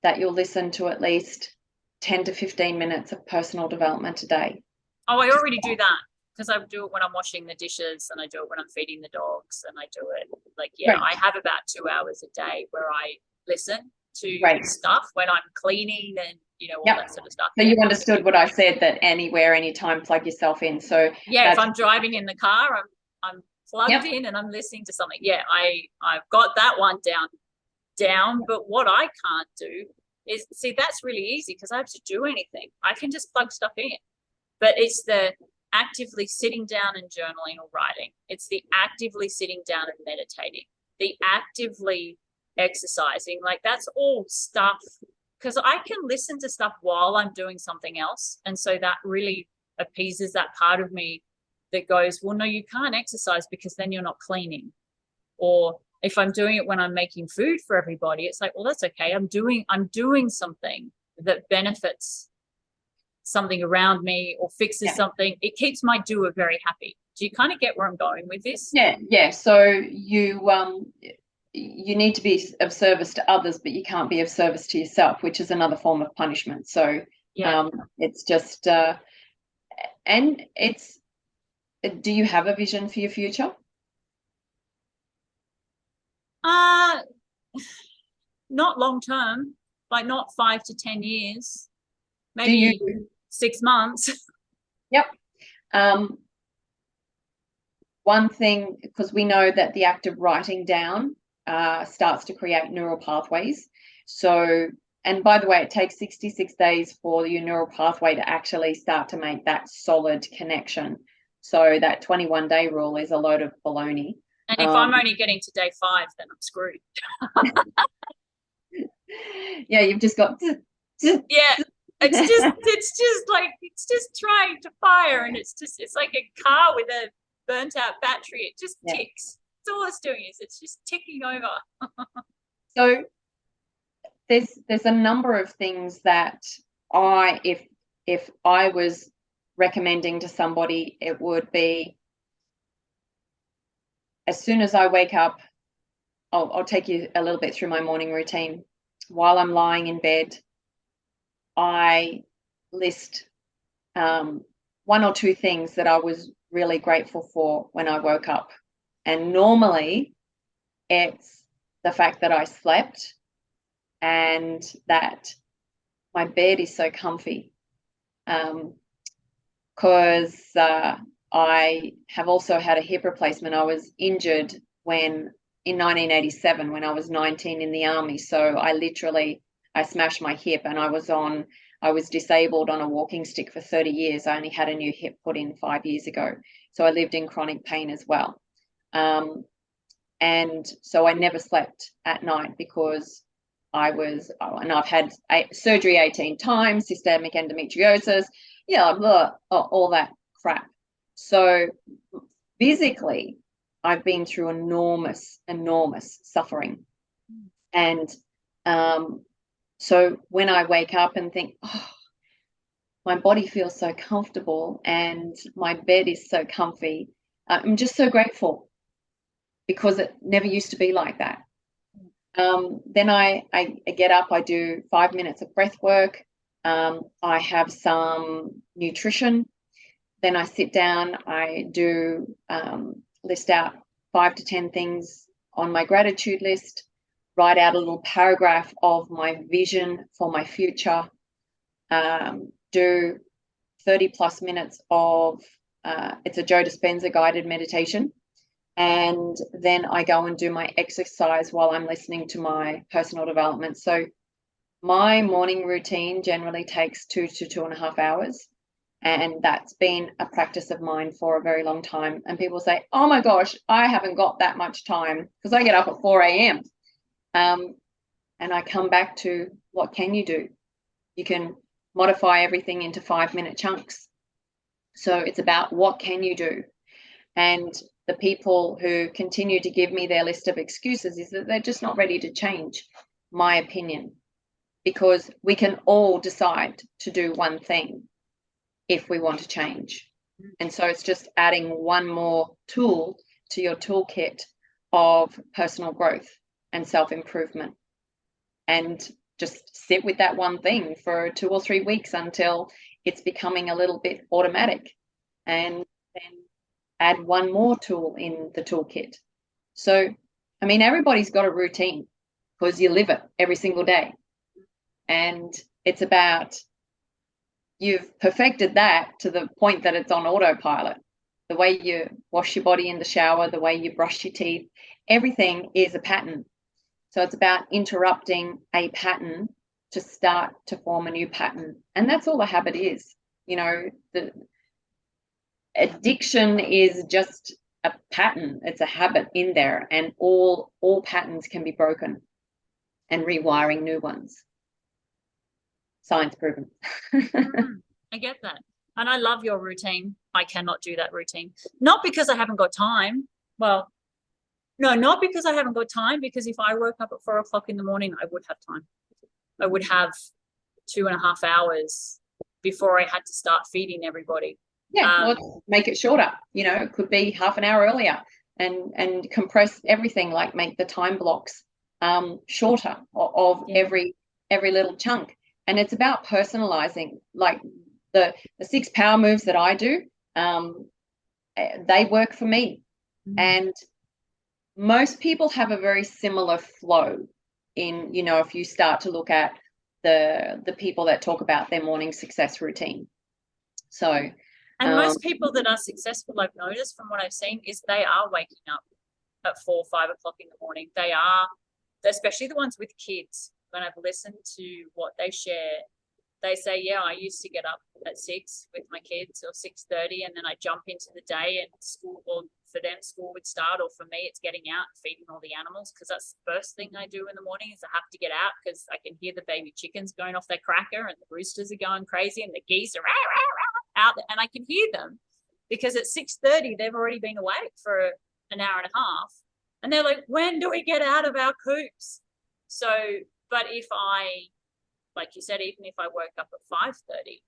Speaker 2: that you'll listen to at least 10 to 15 minutes of personal development a day.
Speaker 1: Oh, I already do that because I do it when I'm washing the dishes, and I do it when I'm feeding the dogs, and I do it like, yeah, right. I have about 2 hours a day where I listen to stuff when I'm cleaning and, you know, all that sort of stuff.
Speaker 2: So you understood what I said, that anywhere, anytime, plug yourself in. So
Speaker 1: yeah, if I'm driving in the car, I'm plugged in and I'm listening to something. Yeah, I've got that one down. But what I can't do is, see, that's really easy because I have to do anything. I can just plug stuff in. But it's the actively sitting down and journaling or writing. It's the actively sitting down and meditating, the actively exercising. Like, that's all stuff, because I can listen to stuff while I'm doing something else. And so that really appeases that part of me that goes, well, no, you can't exercise because then you're not cleaning. Or if I'm doing it when I'm making food for everybody, it's like, well, that's okay. I'm doing something that benefits something around me or fixes something. It keeps my doer very happy. Do you kind of get where I'm going with this?
Speaker 2: Yeah. So you need to be of service to others, but you can't be of service to yourself, which is another form of punishment. So it's just and it's, do you have a vision for your future?
Speaker 1: Not long term, like not 5 to 10 years, maybe 6 months.
Speaker 2: Yep. One thing, because we know that the act of writing down starts to create neural pathways. So, and by the way, it takes 66 days for your neural pathway to actually start to make that solid connection. So that 21-day rule is a load of baloney.
Speaker 1: And if I'm only getting to day 5, then I'm screwed.
Speaker 2: Yeah, you've just got to,
Speaker 1: it's just trying to fire, and it's like a car with a burnt out battery. It just ticks. That's all it's doing, is it's just ticking over.
Speaker 2: So there's a number of things that if I was recommending to somebody, it would be, as soon as I wake up, I'll take you a little bit through my morning routine. While I'm lying in bed, I list 1 or 2 things that I was really grateful for when I woke up. And normally it's the fact that I slept and that my bed is so comfy. Because I have also had a hip replacement. I was injured in 1987 when I was 19 in the army. So I I smashed my hip, and I was disabled on a walking stick for 30 years. I only had a new hip put in 5 years ago. So I lived in chronic pain as well. And so I never slept at night because and I've had surgery 18 times, systemic endometriosis, all that crap. So physically, I've been through enormous suffering. And so when I wake up and think, oh, my body feels so comfortable and my bed is so comfy, I'm just so grateful, because it never used to be like that. Then I get up, I do 5 minutes of breath work. I have some nutrition. Then I sit down, I do list out 5 to 10 things on my gratitude list, write out a little paragraph of my vision for my future, do 30 plus minutes of, it's a Joe Dispenza guided meditation. And then I go and do my exercise while I'm listening to my personal development. So my morning routine generally takes 2 to 2.5 hours. And that's been a practice of mine for a very long time. And people say, oh my gosh, I haven't got that much time, because I get up at 4 a.m. And I come back to, what can you do? You can modify everything into 5-minute chunks. So it's about, what can you do? And the people who continue to give me their list of excuses is that they're just not ready to change, my opinion, because we can all decide to do one thing if we want to change. And so it's just adding one more tool to your toolkit of personal growth and self-improvement, and just sit with that one thing for 2 or 3 weeks until it's becoming a little bit automatic, and then add one more tool in the toolkit. So, I mean, everybody's got a routine because you live it every single day. And it's about, you've perfected that to the point that it's on autopilot. The way you wash your body in the shower, the way you brush your teeth, everything is a pattern. So it's about interrupting a pattern to start to form a new pattern. And that's all a habit is. The addiction is just a pattern. It's a habit in there, and all patterns can be broken, and rewiring new ones. Science proven.
Speaker 1: I get that. And I love your routine. I cannot do that routine. Not because I haven't got time. Well, no, not because I haven't got time, because if I woke up at 4 o'clock in the morning, I would have time. I would have 2.5 hours before I had to start feeding everybody.
Speaker 2: Yeah, well, make it shorter. It could be half an hour earlier, and compress everything, like make the time blocks shorter of every little chunk. And it's about personalizing, like the 6 power moves that I do, they work for me. And most people have a very similar flow in, if you start to look at the people that talk about their morning success routine. So,
Speaker 1: and most people that are successful, I've noticed from what I've seen, is they are waking up at 4 or 5 o'clock in the morning. They are, especially the ones with kids. When I've listened to what they share, they say, yeah, I used to get up at 6 with my kids, or 6:30, and then I jump into the day, and school, or for them, school would start, or for me, it's getting out and feeding all the animals, because that's the first thing I do in the morning is I have to get out, because I can hear the baby chickens going off their cracker, and the roosters are going crazy, and the geese are rah, rah, rah, out there, and I can hear them, because at 6:30 they've already been awake for an hour and a half, and they're like, when do we get out of our coops? So, but if I, like you said, even if I woke up at 5:30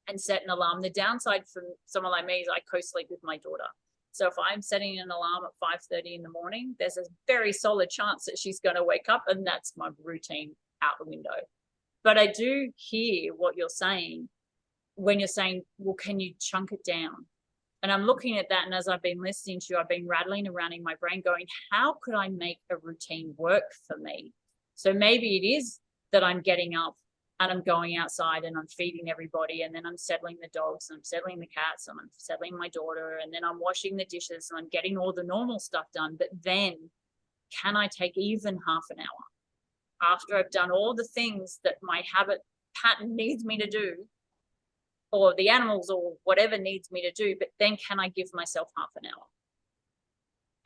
Speaker 1: and set an alarm, the downside for someone like me is I co-sleep with my daughter. So if I'm setting an alarm at 5:30 in the morning, there's a very solid chance that she's going to wake up, and that's my routine out the window. But I do hear what you're saying when you're saying, well, can you chunk it down? And I'm looking at that, and as I've been listening to you, I've been rattling around in my brain going, how could I make a routine work for me? So maybe it is that I'm getting up and I'm going outside and I'm feeding everybody, and then I'm settling the dogs, and I'm settling the cats, and I'm settling my daughter, and then I'm washing the dishes, and I'm getting all the normal stuff done. But then can I take even half an hour after I've done all the things that my habit pattern needs me to do, or the animals or whatever needs me to do, but then can I give myself half an hour?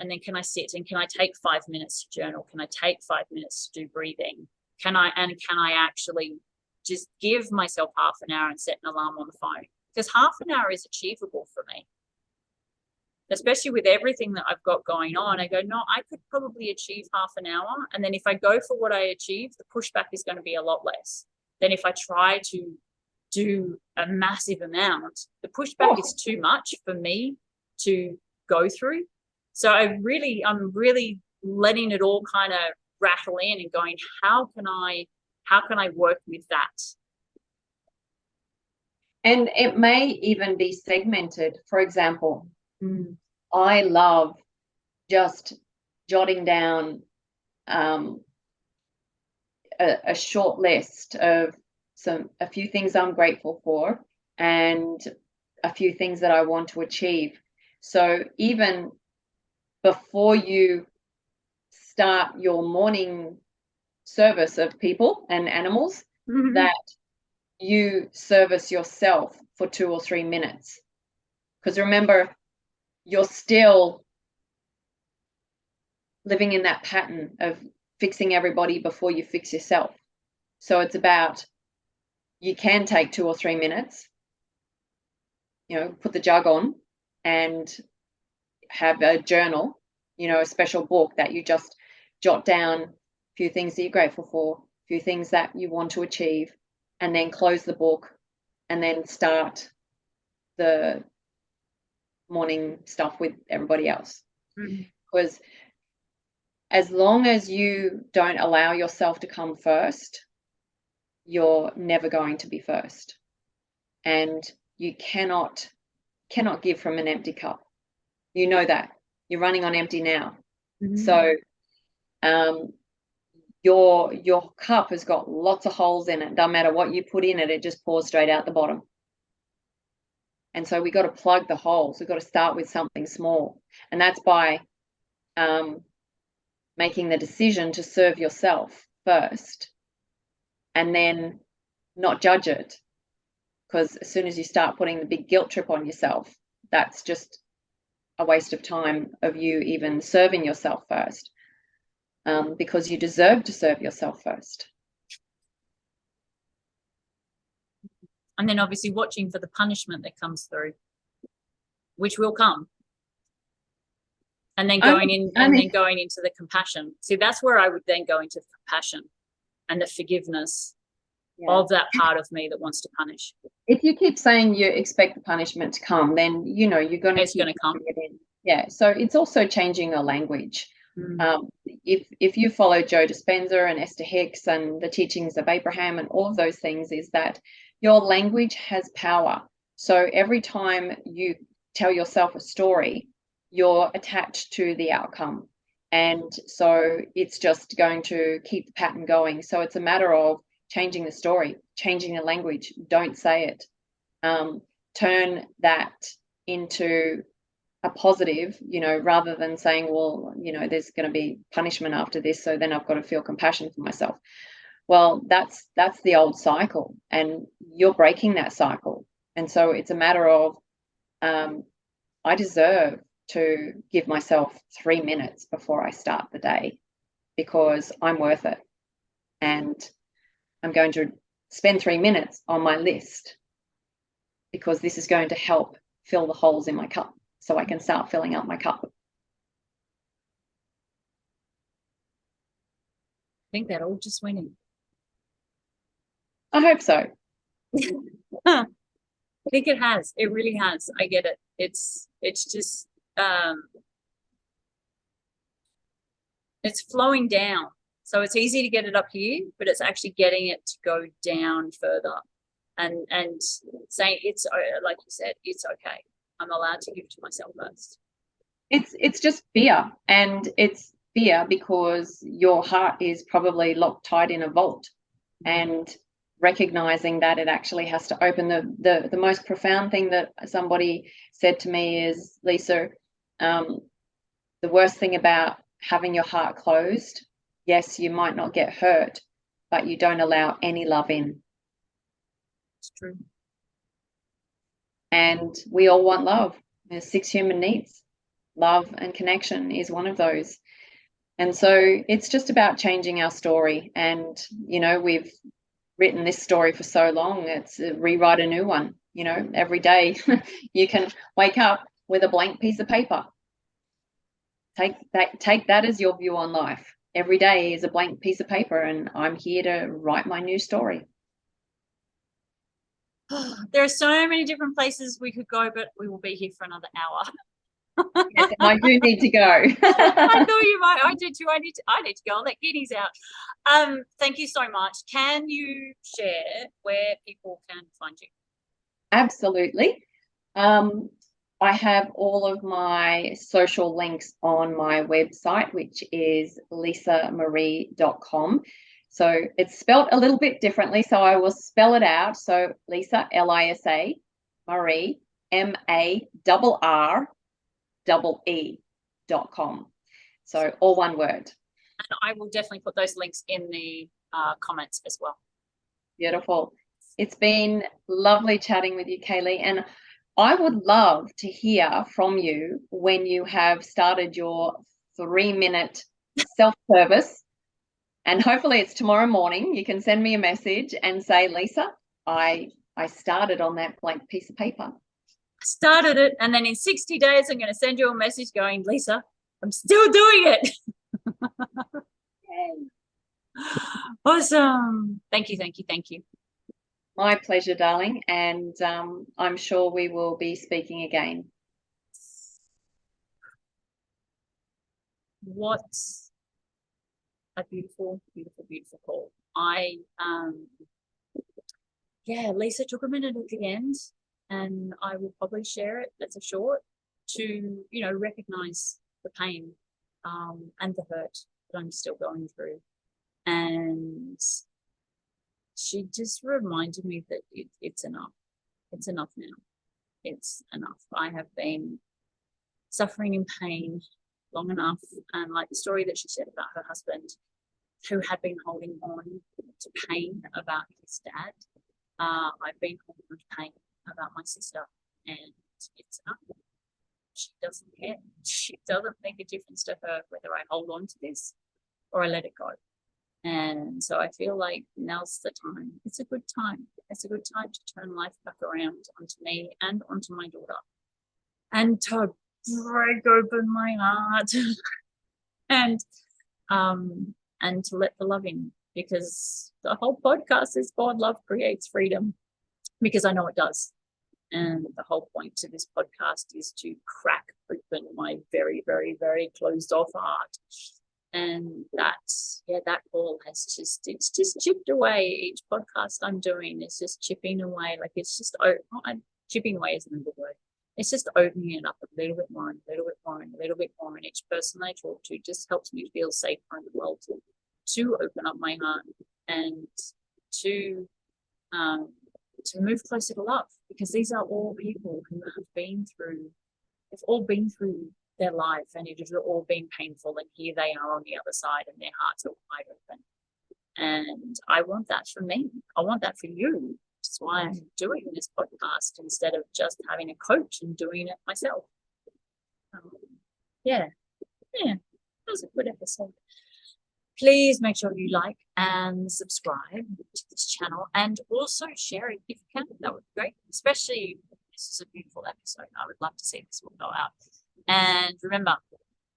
Speaker 1: And then can I sit and can I take 5 minutes to journal? Can I take 5 minutes to do breathing? Can I actually just give myself half an hour and set an alarm on the phone? Because half an hour is achievable for me, especially with everything that I've got going on. I go, no, I could probably achieve half an hour. And then if I go for what I achieve, the pushback is going to be a lot less than if I try to do a massive amount. The pushback is too much for me to go through. So I'm really letting it all kind of rattle in and going, how can I work with that?
Speaker 2: And it may even be segmented. For example, I love just jotting down a short list of a few things I'm grateful for and a few things that I want to achieve. So even before you start your morning service of people and animals, that you service yourself for 2 or 3 minutes. Because remember, you're still living in that pattern of fixing everybody before you fix yourself. So it's about, you can take 2 or 3 minutes, put the jug on and have a journal, a special book that you just jot down a few things that you're grateful for, a few things that you want to achieve, and then close the book and then start the morning stuff with everybody else. Because as long as you don't allow yourself to come first, you're never going to be first. And you cannot give from an empty cup. You know that. You're running on empty now. So your cup has got lots of holes in it. Doesn't matter what you put in it, it just pours straight out the bottom. And so we got to plug the holes. We've got to start with something small. And that's by making the decision to serve yourself first and then not judge it. Because as soon as you start putting the big guilt trip on yourself, that's just a waste of time of you even serving yourself first, because you deserve to serve yourself first.
Speaker 1: And then obviously watching for the punishment that comes through, which will come. And then going into the compassion. See, that's where I would then go into compassion and the forgiveness of that part of me that wants to punish. If
Speaker 2: you keep saying you expect the punishment to come, then you're going to.
Speaker 1: It's going to come.
Speaker 2: Yeah. So it's also changing your language. If you follow Joe Dispenza and Esther Hicks and the teachings of Abraham and all of those things, is that your language has power. So every time you tell yourself a story, you're attached to the outcome. And so it's just going to keep the pattern going. So it's a matter of changing the story, changing the language. Don't say it. Turn that into a positive, rather than saying, well, there's going to be punishment after this, so then I've got to feel compassion for myself. Well, that's the old cycle, and you're breaking that cycle. And so it's a matter of, I deserve to give myself 3 minutes before I start the day, because I'm worth it. And I'm going to spend 3 minutes on my list, because this is going to help fill the holes in my cup so I can start filling up my cup. I
Speaker 1: think that all just went in.
Speaker 2: I hope so.
Speaker 1: I think it has. It really has. I get it. It's just it's flowing down. So it's easy to get it up here, but it's actually getting it to go down further and saying it's, like you said, it's okay. I'm allowed to give to myself first.
Speaker 2: It's just fear, and it's fear because your heart is probably locked tight in a vault, and recognizing that it actually has to open. The most profound thing that somebody said to me is, Lisa, the worst thing about having your heart closed, Yes, you might not get hurt, but you don't allow any love in.
Speaker 1: It's true.
Speaker 2: And we all want love. There's 6 human needs. Love and connection is one of those. And so it's just about changing our story. And, we've written this story for so long, it's rewrite a new one. Every day you can wake up with a blank piece of paper. Take that as your view on life. Every day is a blank piece of paper, and I'm here to write my new story.
Speaker 1: There are so many different places we could go, but we will be here for another hour.
Speaker 2: Yes, and I do need to go.
Speaker 1: I thought you might. I did too. I need to go and let guineas out. Thank you so much. Can you share where people can find you?
Speaker 2: Absolutely. I have all of my social links on my website, which is lisamarie.com. So it's spelled a little bit differently, so I will spell it out. So Lisa, Lisa, Marie, MARREE.com. So all one word.
Speaker 1: And I will definitely put those links in the comments as well.
Speaker 2: Beautiful. It's been lovely chatting with you, Kaylee, and I would love to hear from you when you have started your 3-minute self-service, and hopefully it's tomorrow morning. You can send me a message and say, Lisa, I started on that blank piece of paper.
Speaker 1: Started it, and then in 60 days I'm going to send you a message going, Lisa, I'm still doing it. Awesome. Thank you.
Speaker 2: My pleasure, darling, and I'm sure we will be speaking again.
Speaker 1: What a beautiful call. Lisa took a minute at the end, and I will probably share it as a short to, recognize the pain and the hurt that I'm still going through. And she just reminded me that it's enough. It's enough now. It's enough. I have been suffering in pain long enough. And like the story that she said about her husband, who had been holding on to pain about his dad, I've been holding on to pain about my sister, and it's enough. She doesn't care. She doesn't make a difference to her whether I hold on to this or I let it go. And so I feel like now's the time. It's a good time. It's a good time to turn life back around onto me and onto my daughter, and to break open my heart and to let the love in, because the whole podcast is called Love Creates Freedom, because I know it does. And the whole point to this podcast is to crack open my very, very, very closed off heart. And that call has it's just chipped away. Each podcast I'm doing is just chipping away. Like it's just chipping away isn't a good word. It's just opening it up a little bit more and a little bit more and a little bit more. And each person I talk to just helps me feel safer in the world to open up my heart and to move closer to love, because these are all people who have been through, they've all been through their life, and it has all been painful, and here they are on the other side and their hearts are wide open. And I want that for me. I want that for you. That's why I'm doing this podcast instead of just having a coach and doing it myself. Yeah, that was a good episode. Please make sure you like and subscribe to this channel, and also share it if you can. That would be great, especially if this is a beautiful episode. I would love to see this one go out. And remember,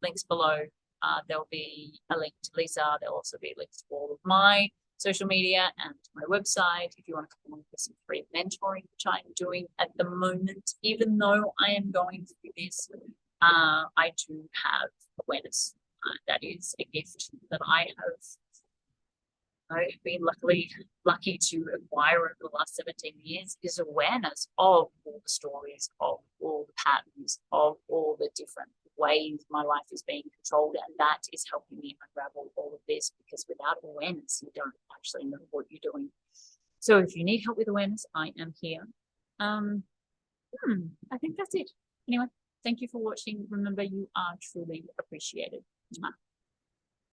Speaker 1: links below, there'll be a link to Lisa. There'll also be links to all of my social media and my website if you want to come on for some free mentoring, which I'm doing at the moment. Even though I am going through this, I do have awareness. That is a gift that I've been lucky to acquire over the last 17 years, is awareness of all the stories, of all the patterns, of all the different ways my life is being controlled. And that is helping me unravel all of this, because without awareness, you don't actually know what you're doing. So if you need help with awareness, I am here. I think that's it. Anyway, thank you for watching. Remember, you are truly appreciated.